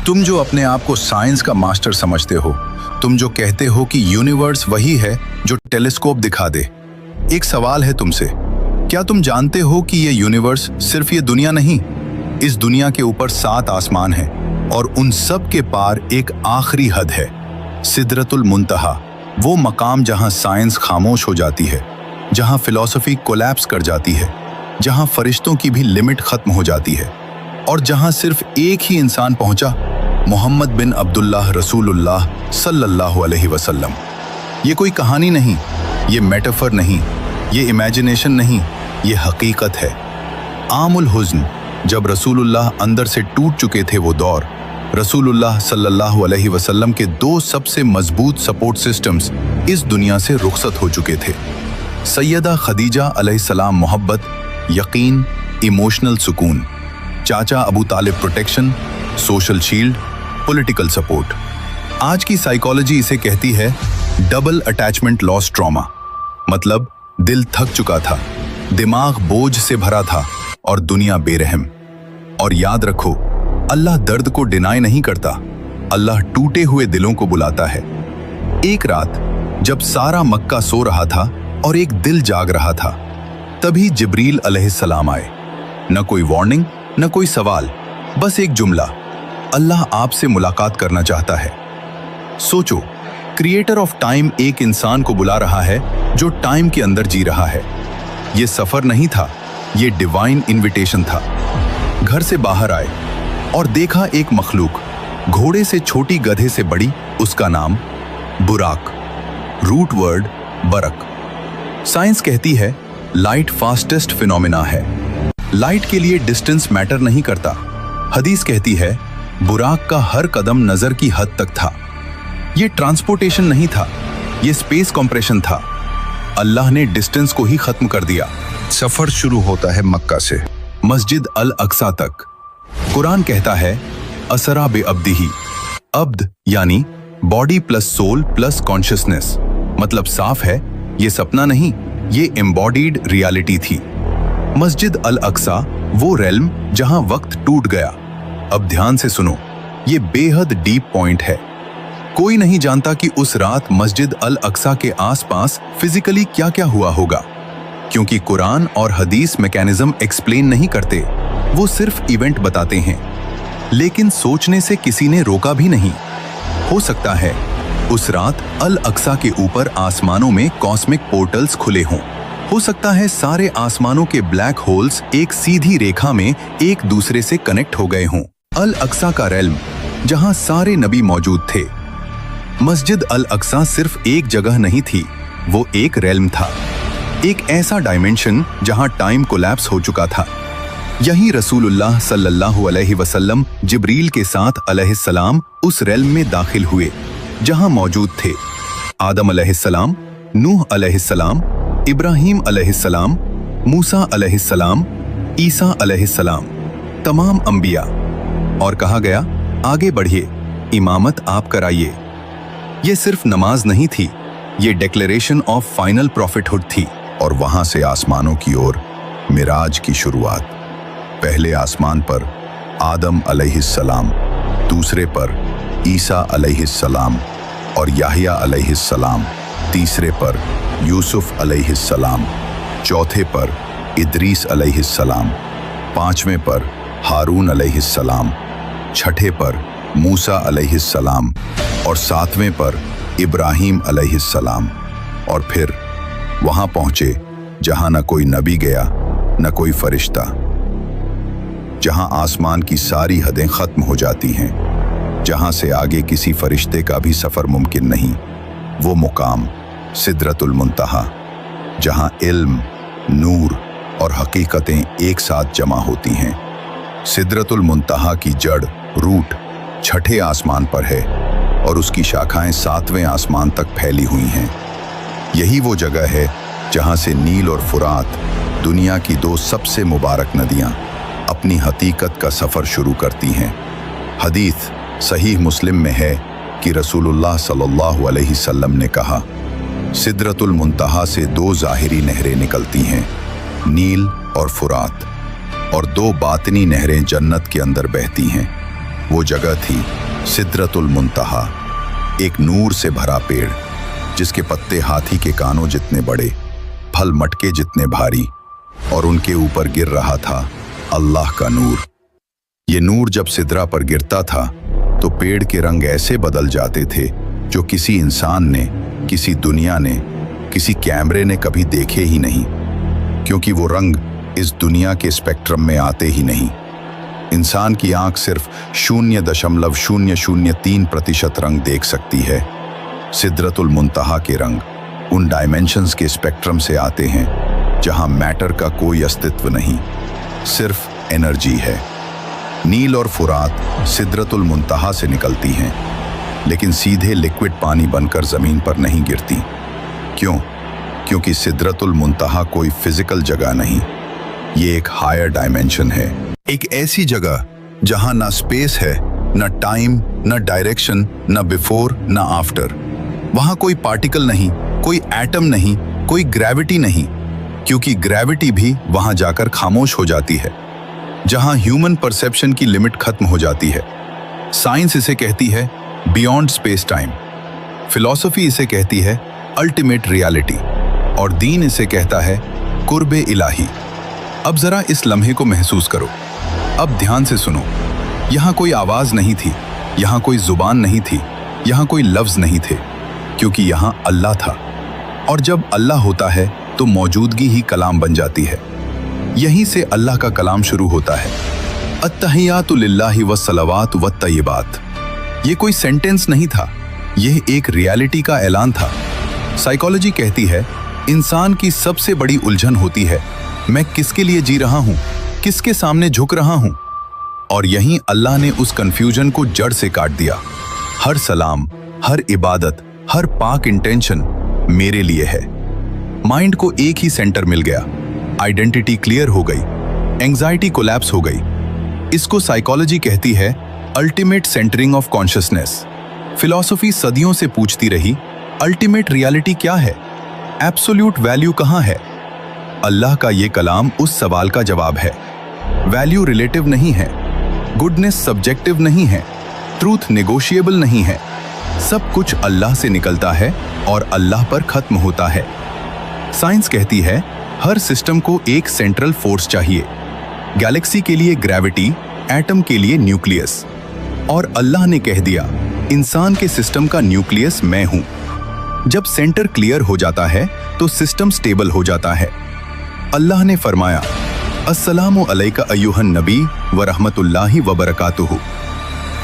तुम जो अपने आप को साइंस का मास्टर समझते हो, तुम जो कहते हो कि यूनिवर्स वही है जो टेलीस्कोप दिखा दे, एक सवाल है तुमसे, क्या तुम जानते हो कि ये यूनिवर्स सिर्फ ये दुनिया नहीं, इस दुनिया के ऊपर 7 आसमान हैं और उन सब के पार एक आखिरी हद है, सिदरतुल मुंतहा, वो मकाम जहां साइंस खामोश हो जाती है, जहां फिलॉसफी कोलैप्स कर जाती है, जहां फरिश्तों की भी लिमिट खत्म हो जाती है और जहां सिर्फ एक ही इंसान पहुंचा, मोहम्मद बिन अब्दुल्लाह रसूलुल्लाह सल्लल्लाहु अलैहि वसल्लम। ये कोई कहानी नहीं, ये मेटाफर नहीं, ये इमेजिनेशन नहीं, ये हकीकत है। आमुल हुज़्न, जब रसूलुल्लाह अंदर से टूट चुके थे वो दौर, रसूलुल्लाह सल्लल्लाहु अलैहि वसल्लम के 2 सबसे मजबूत सपोर्ट सिस्टम्स इस दुनिया से रुखसत हो चुके थे। सैयदा खदीजा अलैहिस्सलाम मोहब्बत, यकीन, इमोशनल सुकून, चाचा Abu Talib protection, social shield, political support. आज की साइकोलॉजी इसे कहती है डबल अटैचमेंट लॉस ट्रॉमा, मतलब दिल थक चुका था, दिमाग बोझ से भरा था और दुनिया बेरहम। और याद रखो, अल्लाह दर्द को डिनाई नहीं करता, अल्लाह टूटे हुए दिलों को बुलाता है। एक रात जब सारा मक्का सो रहा था और एक दिल जाग रहा था, तभी जिब्रील अलैहिस्सलाम आए। न कोई वार्निंग, न कोई सवाल, बस एक जुमला, अल्लाह आपसे मुलाकात करना चाहता है। सोचो, क्रिएटर ऑफ टाइम एक इंसान को बुला रहा है जो टाइम के अंदर जी रहा है। ये सफर नहीं था, ये डिवाइन इनविटेशन था। घर से बाहर आए और देखा एक मखलूक, घोड़े से छोटी, गधे से बड़ी, उसका नाम बुराक, रूट वर्ड बरक। साइंस कहती है लाइट फास्टेस्ट फिनोमिना है, लाइट के लिए डिस्टेंस मैटर नहीं करता। हदीस कहती है बुराक का हर कदम नजर की हद तक था। ये ट्रांसपोर्टेशन नहीं था, ये स्पेस कंप्रेशन था। अल्लाह ने डिस्टेंस को ही खत्म कर दिया। सफर शुरू होता है मक्का से मस्जिद अल अक्सा तक। कुरान कहता है असरा बे अब्दिही, अब्द यानी body plus soul plus consciousness, मतलब साफ है ये सपना नहीं, ये एम्बॉडीड रियलिटी थी। मस्जिद अल अक्सा वो रेल्म जहां वक्त टूट गया। अब ध्यान से सुनो, ये बेहद डीप पॉइंट है। कोई नहीं जानता कि उस रात मस्जिद अल अक्सा के आसपास फिजिकली क्या क्या हुआ होगा, क्योंकि कुरान और हदीस मैकेनिज्म एक्सप्लेन नहीं करते, वो सिर्फ इवेंट बताते हैं। लेकिन सोचने से किसी ने रोका भी नहीं। हो सकता है उस रात अल अक्सा के ऊपर आसमानों में कॉस्मिक पोर्टल्स खुले हों। हो सकता है सारे आसमानों के ब्लैक होल्स एक सीधी रेखा में एक दूसरे से कनेक्ट हो गए हों। अल अक्सा का रेल्म, जहां सारे नबी मौजूद थे। मस्जिद अल अक्सा सिर्फ एक जगह नहीं थी, वो एक रेल्म था, एक ऐसा डायमेंशन जहां टाइम कोलैप्स हो चुका था। यही रसूलुल्लाह सल्लल्लाहु अलैहि वसल्लम जिब्रील के साथ अलैहिस्सलाम उस रेल्म में दाखिल हुए, जहां मौजूद थे आदम अलैहिस्सलाम, नूह अलैहिस्सलाम, इब्राहीम अलैहिस्सलाम, मूसा अलैहिस्सलाम, ईसा अलैहिस्सलाम, तमाम अंबिया। और कहा गया आगे बढ़िए, इमामत आप कराइए। ये सिर्फ नमाज नहीं थी, ये डिक्लेरेशन ऑफ फाइनल प्रॉफिटहुड थी। और वहां से आसमानों की ओर मिराज की शुरुआत। पहले आसमान पर आदम अलैहिस्सलाम, दूसरे पर ईसा अलैहिस्सलाम और याहिया अलैहिस्सलाम, तीसरे पर यूसुफ अलैहिस्सलाम, चौथे पर इदरीस अलैहिस्सलाम, पांचवें पर हारून अलैहिस्सलाम, छठे पर मूसा अलैहिस्सलाम और सातवें पर इब्राहीम अलैहिस्सलाम। और फिर वहां पहुंचे जहां न कोई नबी गया, न कोई फरिश्ता, जहां आसमान की सारी हदें खत्म हो जाती हैं, जहां से आगे किसी फरिश्ते का भी सफर मुमकिन नहीं। वो मुकाम सिदरतुल मुंतहा, जहां इल्म, नूर और हकीकतें एक साथ जमा होती हैं। सिदरतुल मुंतहा की जड़, रूट, छठे आसमान पर है और उसकी शाखाएं 7वें आसमान तक फैली हुई हैं। यही वो जगह है जहां से नील और फुरात, दुनिया की 2 सबसे मुबारक नदियां, अपनी हकीकत का सफर शुरू करती हैं। हदीस सहीह मुस्लिम में है कि रसूलुल्लाह सल्लल्लाहु अलैहि वसल्लम ने कहा, सिदरतुल मुंतहा से 2 ज़ाहिरी नहरें निकलती हैं, नील और फुरात, और 2 बातिनी नहरें जन्नत के अंदर बहती हैं। वो जगह थी सिदरतुल मुंतहा, एक नूर से भरा पेड़ जिसके पत्ते हाथी के कानों जितने बड़े, फल मटके जितने भारी, और उनके ऊपर गिर रहा था अल्लाह का नूर। ये नूर जब सिदरा पर गिरता था तो पेड़ के रंग ऐसे बदल जाते थे जो किसी इंसान ने, किसी दुनिया ने, किसी कैमरे ने कभी देखे ही नहीं, क्योंकि वो रंग इस दुनिया के स्पेक्ट्रम में आते ही नहीं। इंसान की आंख सिर्फ 0.003% रंग देख सकती है। सिदरतुल मुंतहा के रंग उन डायमेंशंस के स्पेक्ट्रम से आते हैं जहां मैटर का कोई अस्तित्व नहीं, सिर्फ एनर्जी है। नील और फुरात सिदरतुल मुंतहा से निकलती हैं, लेकिन सीधे लिक्विड पानी बनकर जमीन पर नहीं गिरती। क्यों? क्योंकि सिदरतुल मुंतहा कोई फिजिकल जगह नहीं, ये एक हायर डायमेंशन है, एक ऐसी जगह जहां ना स्पेस है, ना टाइम, ना डायरेक्शन, ना बिफोर, ना आफ्टर। वहां कोई पार्टिकल नहीं, कोई एटम नहीं, कोई ग्रेविटी नहीं, क्योंकि ग्रेविटी भी वहां जाकर खामोश हो जाती है, जहां ह्यूमन परसेप्शन की लिमिट खत्म हो जाती है। साइंस इसे कहती है बियॉन्ड स्पेस टाइम, फिलॉसफी इसे कहती है अल्टीमेट रियलिटी, और दीन इसे कहता है कुर्बे इलाही। अब जरा इस लम्हे को महसूस करो, अब ध्यान से सुनो। यहाँ कोई आवाज नहीं थी, यहाँ कोई जुबान नहीं थी, यहाँ कोई लफ्ज नहीं थे, क्योंकि यहाँ अल्लाह था। और जब अल्लाह होता है तो मौजूदगी ही कलाम बन जाती है। यहीं से अल्लाह का कलाम शुरू होता है। अत्तहियातु लिल्लाहि वस्सलावातु वत्तय्यिबात। ये कोई सेंटेंस नहीं था, यह एक रियलिटी का ऐलान था। साइकोलॉजी कहती है इंसान की सबसे बड़ी उलझन होती है मैं किसके लिए जी रहा हूं, किसके सामने झुक रहा हूं। और यहीं अल्लाह ने उस कंफ्यूजन को जड़ से काट दिया। हर सलाम, हर इबादत, हर पाक इंटेंशन मेरे लिए है। माइंड को एक ही सेंटर मिल गया, आइडेंटिटी क्लियर हो गई, एंजाइटी कोलैप्स हो गई। इसको साइकोलॉजी कहती है ultimate centring of consciousness. Philosophy सदियों से पूछती रही अल्टीमेट रियलिटी क्या है, एब्सोल्यूट वैल्यू कहां है। अल्लाह का ये कलाम उस सवाल का जवाब है। वैल्यू रिलेटिव नहीं है, गुडनेस सब्जेक्टिव नहीं है, ट्रूथ नेगोशिएबल नहीं है। सब कुछ अल्लाह से निकलता है और अल्लाह पर खत्म होता है। साइंस कहती है हर सिस्टम को एक सेंट्रल फोर्स चाहिए। गैलेक्सी के लिए ग्रेविटी, एटम के लिए न्यूक्लियस। और अल्लाह ने कह दिया इंसान के सिस्टम का न्यूक्लियस मैं हूं। जब सेंटर क्लियर हो जाता है तो सिस्टम स्टेबल हो जाता है। अल्लाह ने फरमाया अस्सलामु अलैका अय्युहन नबी व रहमतुल्लाहि व बरकातुहू।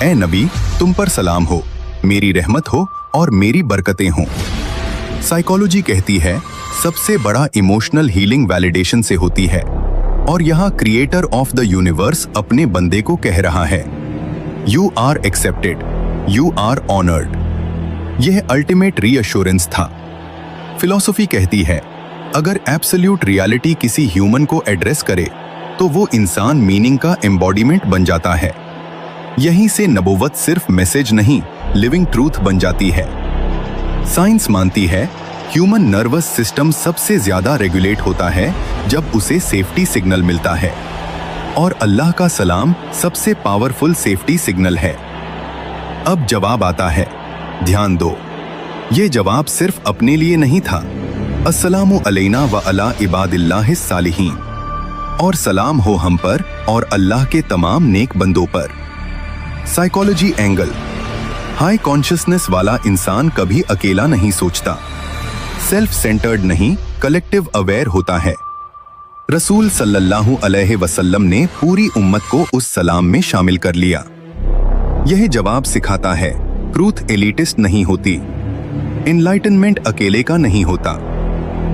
ए नबी, तुम पर सलाम हो, मेरी रहमत हो और मेरी बरकतें हों। साइकोलॉजी कहती है सबसे बड़ा इमोशनल हीलिंग वैलिडेशन से होती है, और यहाँ क्रिएटर ऑफ द यूनिवर्स अपने बंदे को कह रहा है you are accepted, you are honoured. यह अल्टीमेट रीअश्योरेंस था। फिलॉसफी कहती है अगर एब्सोल्यूट रियलिटी किसी ह्यूमन को एड्रेस करे तो वो इंसान मीनिंग का एम्बॉडीमेंट बन जाता है। यहीं से नबुव्वत सिर्फ मैसेज नहीं, लिविंग ट्रूथ बन जाती है। साइंस मानती है ह्यूमन नर्वस सिस्टम सबसे ज्यादा रेगुलेट होता है जब उसे सेफ्टी सिग्नल मिलता है, और अल्लाह का सलाम सबसे पावरफुल सेफ्टी सिग्नल है। अब जवाब आता है, ध्यान दो, ये जवाब सिर्फ अपने लिए नहीं था। अस्सलामु अलैना व अला इबादिल्लाहिस सालिहीन, और सलाम हो हम पर और अल्लाह के तमाम नेक बंदों पर। साइकोलॉजी एंगल, हाई कॉन्शियसनेस वाला इंसान कभी अकेला नहीं सोचता, सेल्फ सेंटर्ड नहीं, कलेक्टिव अवेयर होता है। रसूल सल्लल्लाहु अलैहि वसल्लम ने पूरी उम्मत को उस सलाम में शामिल कर लिया। यह जवाब सिखाता है ट्रूथ एलिटिस्ट नहीं होती, एनलाइटनमेंट अकेले का नहीं होता।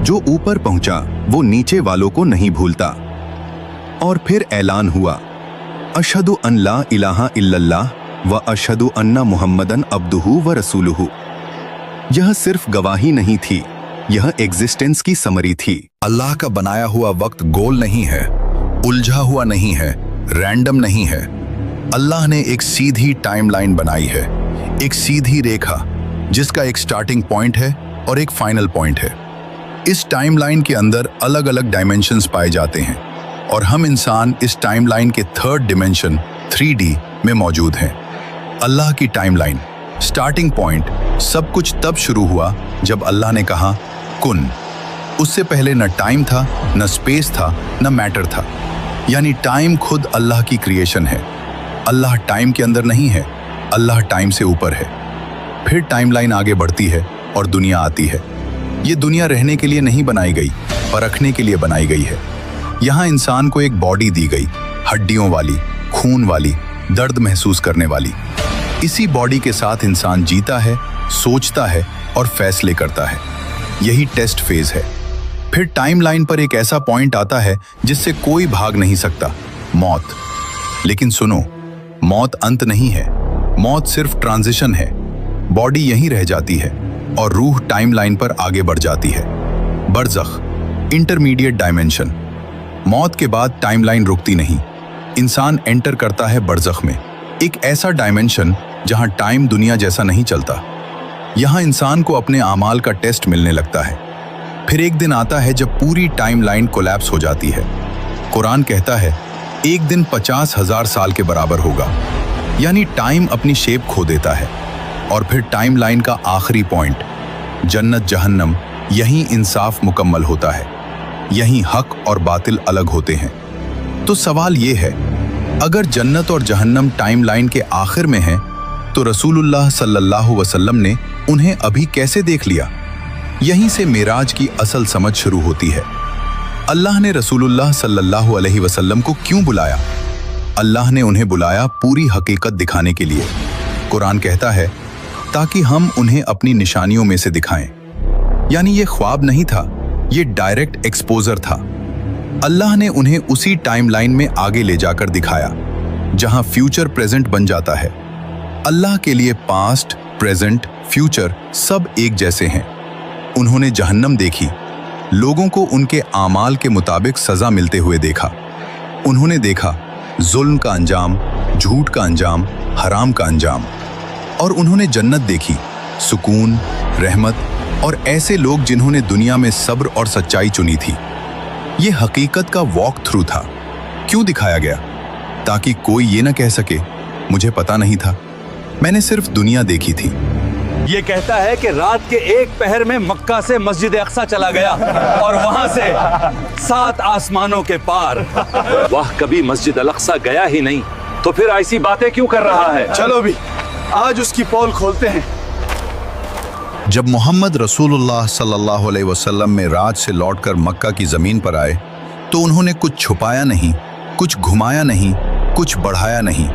जो ऊपर पहुंचा वो नीचे वालों को नहीं भूलता। और फिर ऐलान हुआ अशहदु अन ला इलाहा इल्लल्लाह व अशहदु अन्ना मुहम्मदन अब्दुहु व रसूलुहु। यह सिर्फ गवाही नहीं थी, यह एग्जिस्टेंस की समरी थी। अल्लाह का बनाया हुआ वक्त गोल नहीं है, उलझा हुआ नहीं है, रैंडम नहीं है। अल्लाह ने एक सीधी टाइमलाइन बनाई है, एक सीधी रेखा जिसका एक स्टार्टिंग पॉइंट है और एक फाइनल पॉइंट है। इस टाइमलाइन के अंदर अलग अलग डायमेंशंस पाए जाते हैं और हम इंसान इस टाइमलाइन के थर्ड डिमेंशन 3D में मौजूद हैं। अल्लाह की टाइमलाइन, स्टार्टिंग पॉइंट, सब कुछ तब शुरू हुआ जब अल्लाह ने कहा कुन। उससे पहले न टाइम था, न स्पेस था, न मैटर था। यानी टाइम खुद अल्लाह की क्रिएशन है। अल्लाह टाइम के अंदर नहीं है, अल्लाह टाइम से ऊपर है। फिर टाइमलाइन आगे बढ़ती है और दुनिया आती है। ये दुनिया रहने के लिए नहीं बनाई गई, परखने के लिए बनाई गई है। यहाँ इंसान को एक बॉडी दी गई, हड्डियों वाली, खून वाली, दर्द महसूस करने वाली। इसी बॉडी के साथ इंसान जीता है, सोचता है और फैसले करता है। यही टेस्ट फेज है। फिर टाइमलाइन पर एक ऐसा पॉइंट आता है जिससे कोई भाग नहीं सकता, मौत। लेकिन सुनो, मौत अंत नहीं है, मौत सिर्फ ट्रांजिशन है। बॉडी यहीं रह जाती है और रूह टाइमलाइन पर आगे बढ़ जाती है। बरज़ख, इंटरमीडिएट डायमेंशन। मौत के बाद टाइमलाइन रुकती नहीं, इंसान एंटर करता है बरज़ख में, एक ऐसा डायमेंशन जहां टाइम दुनिया जैसा नहीं चलता। यहां इंसान को अपने आमाल का टेस्ट मिलने लगता है। फिर एक दिन आता है जब पूरी टाइमलाइन कोलैप्स हो जाती है। कुरान कहता है एक दिन 50,000 साल के बराबर होगा, यानी टाइम अपनी शेप खो देता है। और फिर टाइमलाइन का आखिरी पॉइंट, जन्नत जहन्नम, यहीं इंसाफ मुकम्मल होता है, यहीं हक और बातिल अलग होते हैं। तो सवाल ये है, अगर जन्नत और जहन्नम टाइमलाइन के आखिर में हैं, तो रसूलुल्लाह सल्लल्लाहु अलैहि वसल्लम ने उन्हें अभी कैसे देख लिया? यहीं से मेराज की असल समझ शुरू होती है। अल्लाह ने रसूलुल्लाह सल्लल्लाहु अलैहि वसल्लम को क्यों बुलाया? अल्लाह ने उन्हें बुलाया पूरी हकीकत दिखाने के लिए। कुरान कहता है ताकि हम उन्हें अपनी निशानियों में से दिखाएं। यानी ये ख्वाब नहीं था, ये डायरेक्ट एक्सपोजर था। अल्लाह ने उन्हें उसी टाइमलाइन में आगे ले जाकर दिखाया जहां फ्यूचर प्रेजेंट बन जाता है। अल्लाह के लिए पास्ट, प्रेजेंट, फ्यूचर सब एक जैसे हैं। उन्होंने जहन्नम देखी, लोगों को उनके आमाल के मुताबिक सजा मिलते हुए देखा। उन्होंने देखा जुल्म का अंजाम, झूठ का अंजाम, हराम का अंजाम। और उन्होंने जन्नत देखी, सुकून, रहमत और ऐसे लोग जिन्होंने दुनिया में सब्र और सच्चाई चुनी थी। ये हकीकत का वॉक थ्रू था। क्यों दिखाया गया? ताकि कोई ये ना कह सके मुझे पता नहीं था, मैंने सिर्फ दुनिया देखी थी। ये कहता है कि रात के एक पहर में मक्का से मस्जिद अक्सा चला गया और वहां से 7 आसमानों के पार। वह कभी मस्जिद अल अक्सा गया ही नहीं, तो फिर ऐसी बातें क्यों कर रहा है? चलो भी आज उसकी पोल खोलते हैं। जब मोहम्मद रसूलुल्लाह सल्लल्लाहु अलैहि वसल्लम मेराज से लौटकर मक्का की ज़मीन पर आए तो उन्होंने कुछ छुपाया नहीं, कुछ घुमाया नहीं, कुछ बढ़ाया नहीं।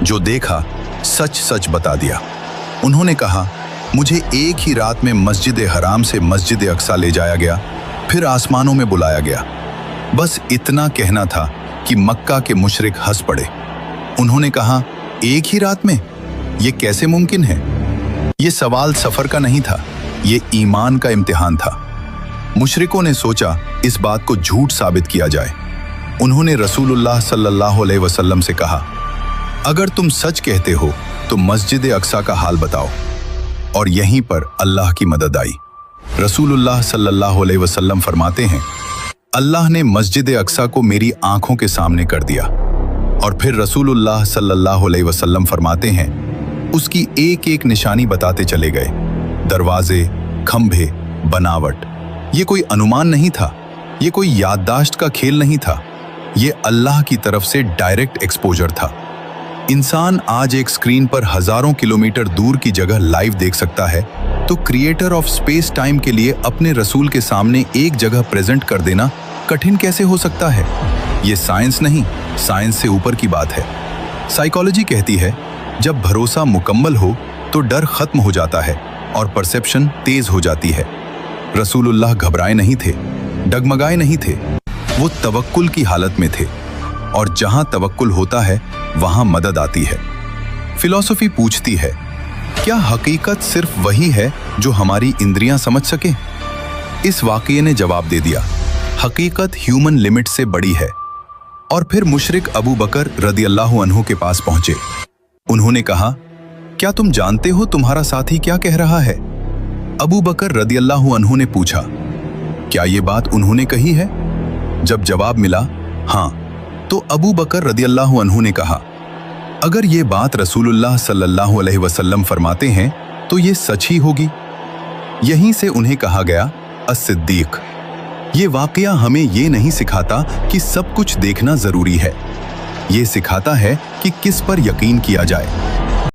जो देखा सच सच बता दिया। उन्होंने कहा मुझे एक ही रात में मस्जिद हराम से मस्जिद अक्सा ले जाया गया, फिर आसमानों में बुलाया गया। बस इतना कहना था कि मक्का के मुशरिक हंस पड़े। उन्होंने कहा एक ही रात में? ये कैसे मुमकिन है? ये सवाल सफर का नहीं था, ये ईमान का इम्तिहान था। मुशरिकों ने सोचा इस बात को झूठ साबित किया जाए। उन्होंने रसूलुल्लाह सल्लल्लाहु अलैहि वसल्लम से कहा अगर तुम सच कहते हो तो मस्जिद अक्सा का हाल बताओ। और यहीं पर अल्लाह की मदद आई। रसूलुल्लाह सल्लल्लाहु अलैहि वसल्लम फरमाते हैं अल्लाह ने मस्जिद अक्सा को मेरी आंखों के सामने कर दिया। और फिर रसूलुल्लाह सल्लल्लाहु अलैहि वसल्लम फरमाते हैं उसकी एक एक निशानी बताते चले गए, दरवाजे, खंभे, बनावट। ये कोई अनुमान नहीं था, ये कोई याददाश्त का खेल नहीं था, ये अल्लाह की तरफ से डायरेक्ट एक्सपोजर था। इंसान आज एक स्क्रीन पर हजारों किलोमीटर दूर की जगह लाइव देख सकता है, तो क्रिएटर ऑफ स्पेस टाइम के लिए अपने रसूल के सामने एक जगह प्रेजेंट कर देना कठिन कैसे हो सकता है? ये साइंस नहीं, साइंस से ऊपर की बात है। साइकोलॉजी कहती है जब भरोसा मुकम्मल हो तो डर खत्म हो जाता है और परसेप्शन तेज हो जाती है। रसूलुल्लाह घबराए नहीं थे, डगमगाए नहीं थे, वो तवक्कुल की हालत में थे। और जहां तवक्कुल होता है वहां मदद आती है। फिलॉसफी पूछती है क्या हकीकत सिर्फ वही है जो हमारी इंद्रियां समझ सके? इस वाक़ये ने जवाब दे दिया हकीकत ह्यूमन लिमिट से बड़ी है। और फिर मुशरिक अबू बकर रदियल्लाहु अन्हु के पास पहुंचे। उन्होंने कहा क्या तुम जानते हो तुम्हारा साथी क्या कह रहा है? अबू बकर रदियल्लाहु अन्हु ने पूछा क्या ये बात उन्होंने कही है? जब जवाब मिला हाँ, तो अबू बकर रदियल्लाहु अन्हु ने कहा अगर ये बात रसूलुल्लाह सल्लल्लाहु अलैहि वसल्लम फरमाते हैं तो ये सच ही होगी। यहीं से उन्हें कहा गया अस-सिद्दीक। ये वाकया हमें ये नहीं सिखाता कि सब कुछ देखना जरूरी है, ये सिखाता है कि किस पर यकीन किया जाए।